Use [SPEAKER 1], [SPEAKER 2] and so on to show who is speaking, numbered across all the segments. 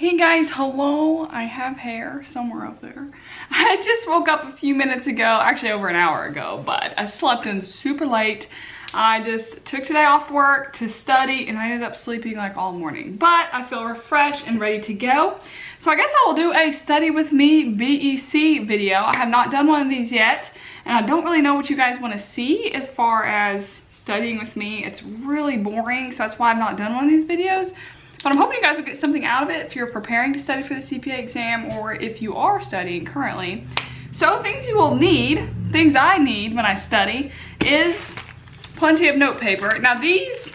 [SPEAKER 1] Hey guys, hello. I have hair somewhere up there. I just woke up a few minutes ago, actually over an hour ago, but I slept in super late. I just took today off work to study and I ended up sleeping like all morning. But I feel refreshed and ready to go. So I guess I will do a study with me BEC video. I have not done one of these yet, and I don't really know what you guys want to see as far as studying with me. It's really boring, so that's why I've not done one of these videos. But I'm hoping you guys will get something out of it if you're preparing to study for the CPA exam or if you are studying currently. So things you will need, things I need when I study, is plenty of note paper. Now these,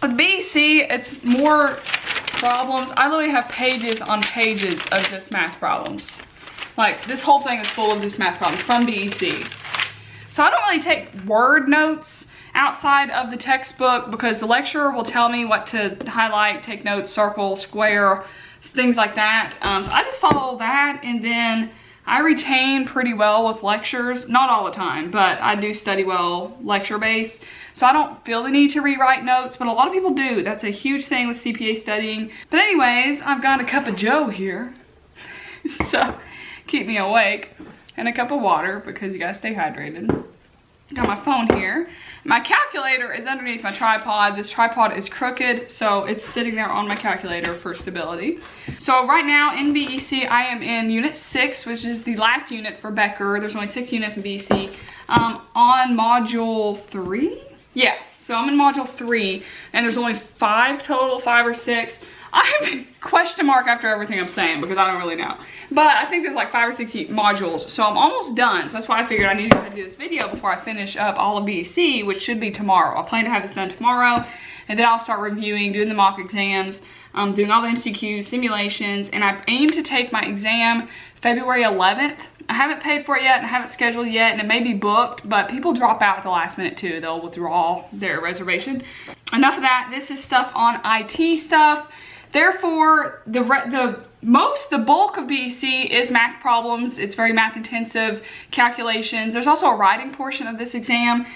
[SPEAKER 1] with BEC, it's more problems. I literally have pages on pages of just math problems. Like this whole thing is full of just math problems from BEC. So I don't really take word notes outside of the textbook because the lecturer will tell me what to highlight, take notes, circle, square, things like that. So I just follow that, and then I retain pretty well with lectures. Not all the time, but I do study well lecture based. So I don't feel the need to rewrite notes, but a lot of people do. That's a huge thing with CPA studying. But anyways, I've got a cup of Joe here. So keep me awake. And a cup of water because you gotta stay hydrated. Got my phone here. My calculator is underneath my tripod. This tripod is crooked, so it's sitting there on my calculator for stability. So right now in BEC, I am in Unit 6, which is the last unit for Becker. There's only 6 units in BEC. On Module 3? Yeah, so I'm in Module 3, and there's only 5 total, 5 or 6. I have a question mark after everything I'm saying because I don't really know. But I think there's like 5 or 6 modules, so I'm almost done. So that's why I figured I needed to do this video before I finish up all of BEC, which should be tomorrow. I plan to have this done tomorrow, and then I'll start reviewing, doing the mock exams, doing all the MCQs, simulations, and I aim to take my exam February 11th. I haven't paid for it yet and I haven't scheduled yet, and it may be booked, but people drop out at the last minute too. They'll withdraw their reservation. Enough of that. This is stuff on IT stuff. Therefore, the bulk of BEC is math problems. It's very math intensive, calculations. There's also a writing portion of this exam.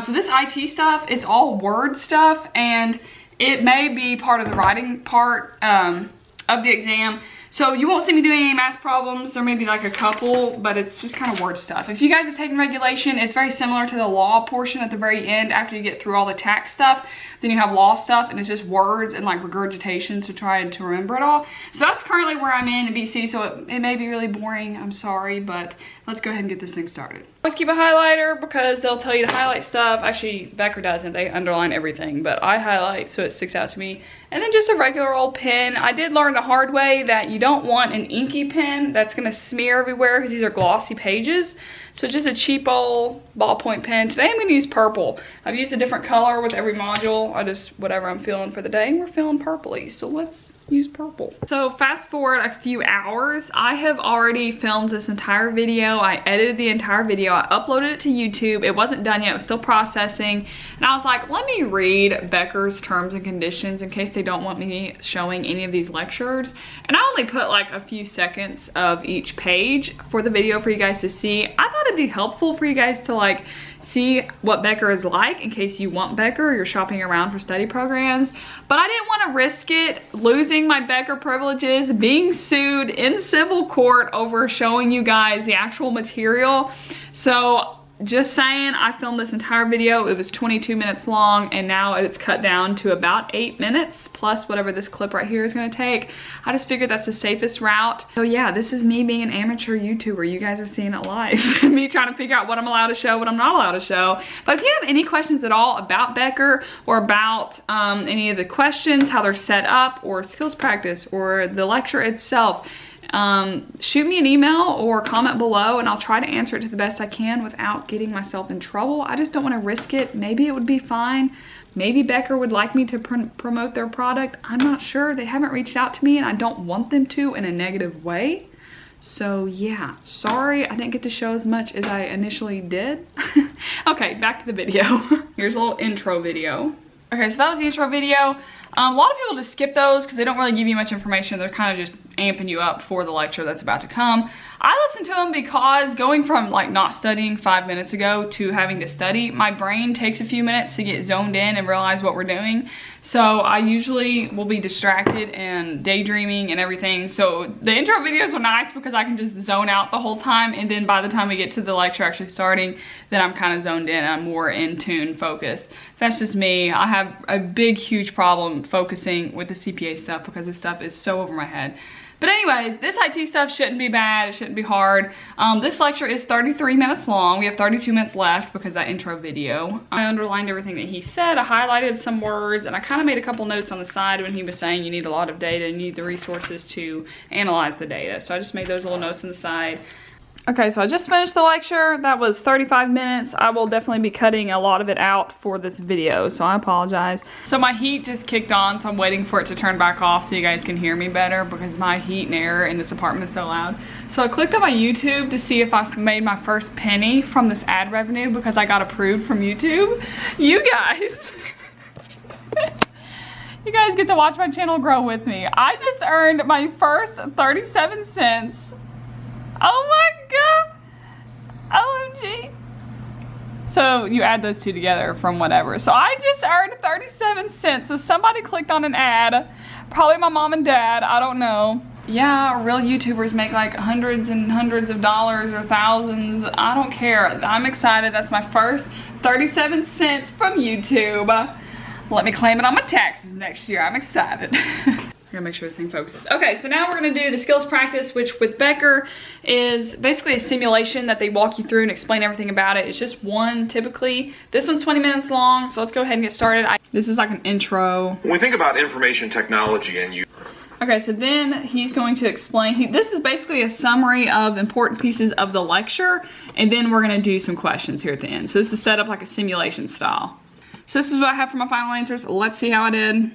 [SPEAKER 1] So this IT stuff, it's all word stuff, and it may be part of the writing part of the exam. So you won't see me doing any math problems. There may be like a couple, but it's just kind of word stuff. If you guys have taken regulation, it's very similar to the law portion at the very end after you get through all the tax stuff. Then you have law stuff, and it's just words and like regurgitation to try to remember it all. So that's currently where I'm in BC, so it may be really boring. I'm sorry, but let's go ahead and get this thing started. Always keep a highlighter because they'll tell you to highlight stuff. Actually, Becker doesn't. They underline everything, but I highlight so it sticks out to me. And then just a regular old pen. I did learn the hard way that you don't want an inky pen that's gonna smear everywhere because these are glossy pages. So just a cheap old ballpoint pen. Today I'm gonna use purple. I've used a different color with every module. I just, whatever I'm feeling for the day, and we're feeling purpley. So let's use purple. So fast forward a few hours, I have already filmed this entire video. I edited the entire video. I uploaded it to YouTube. It wasn't done yet, it was still processing. And I was like, let me read Becker's terms and conditions in case they don't want me showing any of these lectures. And I only put like a few seconds of each page for the video for you guys to see. I thought it'd be helpful for you guys to like see what Becker is like in case you want Becker or you're shopping around for study programs. But I didn't want to risk it, losing my Becker privileges, being sued in civil court over showing you guys the actual material. So just saying, I filmed this entire video. It was 22 minutes long, and now it's cut down to about 8 minutes plus whatever this clip right here is going to take. I just figured that's the safest route. So yeah, this is me being an amateur YouTuber. You guys are seeing it live. Me trying to figure out what I'm allowed to show, what I'm not allowed to show. But if you have any questions at all about Becker or about any of the questions, how they're set up, or skills practice, or the lecture itself, shoot me an email or comment below, and I'll try to answer it to the best I can without getting myself in trouble. I just don't want to risk it. Maybe it would be fine. Maybe Becker would like me to promote their product. I'm not sure. They haven't reached out to me, and I don't want them to in a negative way. So yeah, sorry I didn't get to show as much as I initially did. Okay, back to the video. Here's a little intro video. Okay, so that was the intro video. A lot of people just skip those because they don't really give you much information. They're kind of just amping you up for the lecture that's about to come. I listen to them because going from like not studying 5 minutes ago to having to study, my brain takes a few minutes to get zoned in and realize what we're doing. So I usually will be distracted and daydreaming and everything. So the intro videos are nice because I can just zone out the whole time, and then by the time we get to the lecture actually starting, then I'm kind of zoned in and I'm more in tune, focused. That's just me. I have a big, huge problem focusing with the CPA stuff because this stuff is so over my head. But anyways, this IT stuff shouldn't be bad. It shouldn't be hard. This lecture is 33 minutes long. We have 32 minutes left because that intro video. I underlined everything that he said. I highlighted some words, and I kind of made a couple notes on the side when he was saying you need a lot of data, you need the resources to analyze the data. So I just made those little notes on the side. Okay, so I just finished the lecture. That was 35 minutes. I will definitely be cutting a lot of it out for this video, so I apologize. So my heat just kicked on, so I'm waiting for it to turn back off so you guys can hear me better because my heat and air in this apartment is so loud. So I clicked on my YouTube to see if I've made my first penny from this ad revenue because I got approved from YouTube. You guys, you guys get to watch my channel grow with me. I just earned my first 37 cents. Oh my God, OMG. So you add those two together from whatever. So I just earned 37 cents. So somebody clicked on an ad, probably my mom and dad, I don't know. Yeah, real YouTubers make like hundreds and hundreds of dollars or thousands. I don't care, I'm excited. That's my first 37 cents from YouTube. Let me claim it on my taxes next year, I'm excited. I gotta make sure this thing focuses. Okay, so now we're gonna do the skills practice, which with Becker is basically a simulation that they walk you through and explain everything about it. It's just one typically. This one's 20 minutes long, so let's go ahead and get started. This is like an intro.
[SPEAKER 2] When we think about information technology and you.
[SPEAKER 1] Okay, so then he's going to explain, this is basically a summary of important pieces of the lecture, and then we're gonna do some questions here at the end. So this is set up like a simulation style. So this is what I have for my final answers. Let's see how I did.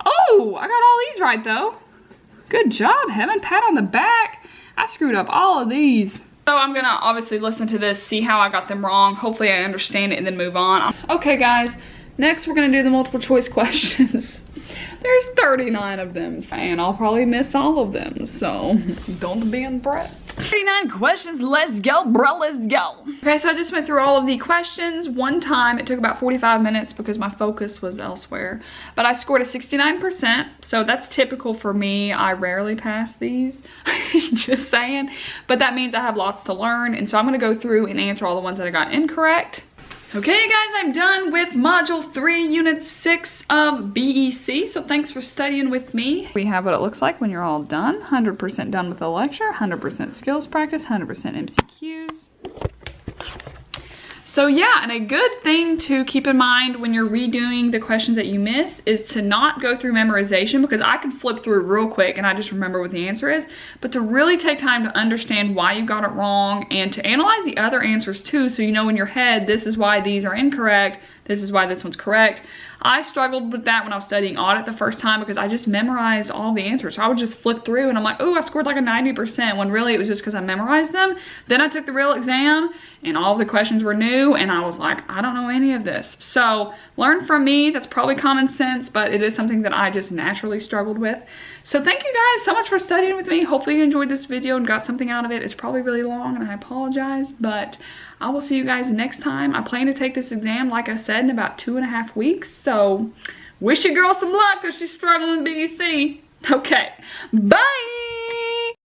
[SPEAKER 1] Oh, I got all these right though. Good job, Heaven. Pat on the back. I screwed up all of these. So I'm gonna obviously listen to this, see how I got them wrong. Hopefully I understand it and then move on. Okay guys, next we're gonna do the multiple choice questions. There's 39 of them, and I'll probably miss all of them, so don't be impressed. 39 questions, let's go, bro, let's go. Okay, so I just went through all of the questions one time. It took about 45 minutes because my focus was elsewhere, but I scored a 69%, so that's typical for me. I rarely pass these, just saying, but that means I have lots to learn, and so I'm gonna go through and answer all the ones that I got incorrect. Okay guys, I'm done with module 3, unit 6 of BEC, so thanks for studying with me. We have what it looks like when you're all done. 100% done with the lecture, 100% skills practice, 100% MCQs. So yeah, and a good thing to keep in mind when you're redoing the questions that you miss is to not go through memorization, because I can flip through real quick and I just remember what the answer is, but to really take time to understand why you got it wrong and to analyze the other answers too, so you know in your head, this is why these are incorrect, this is why this one's correct. I struggled with that when I was studying audit the first time because I just memorized all the answers. So I would just flip through and I'm like, oh, I scored like a 90%, when really it was just because I memorized them. Then I took the real exam and all the questions were new and I was like, I don't know any of this. So learn from me. That's probably common sense, but it is something that I just naturally struggled with. So thank you guys so much for studying with me. Hopefully you enjoyed this video and got something out of it. It's probably really long and I apologize, but I will see you guys next time. I plan to take this exam, like I said, in about 2.5 weeks. So wish your girl some luck because she's struggling with BEC. Okay, bye.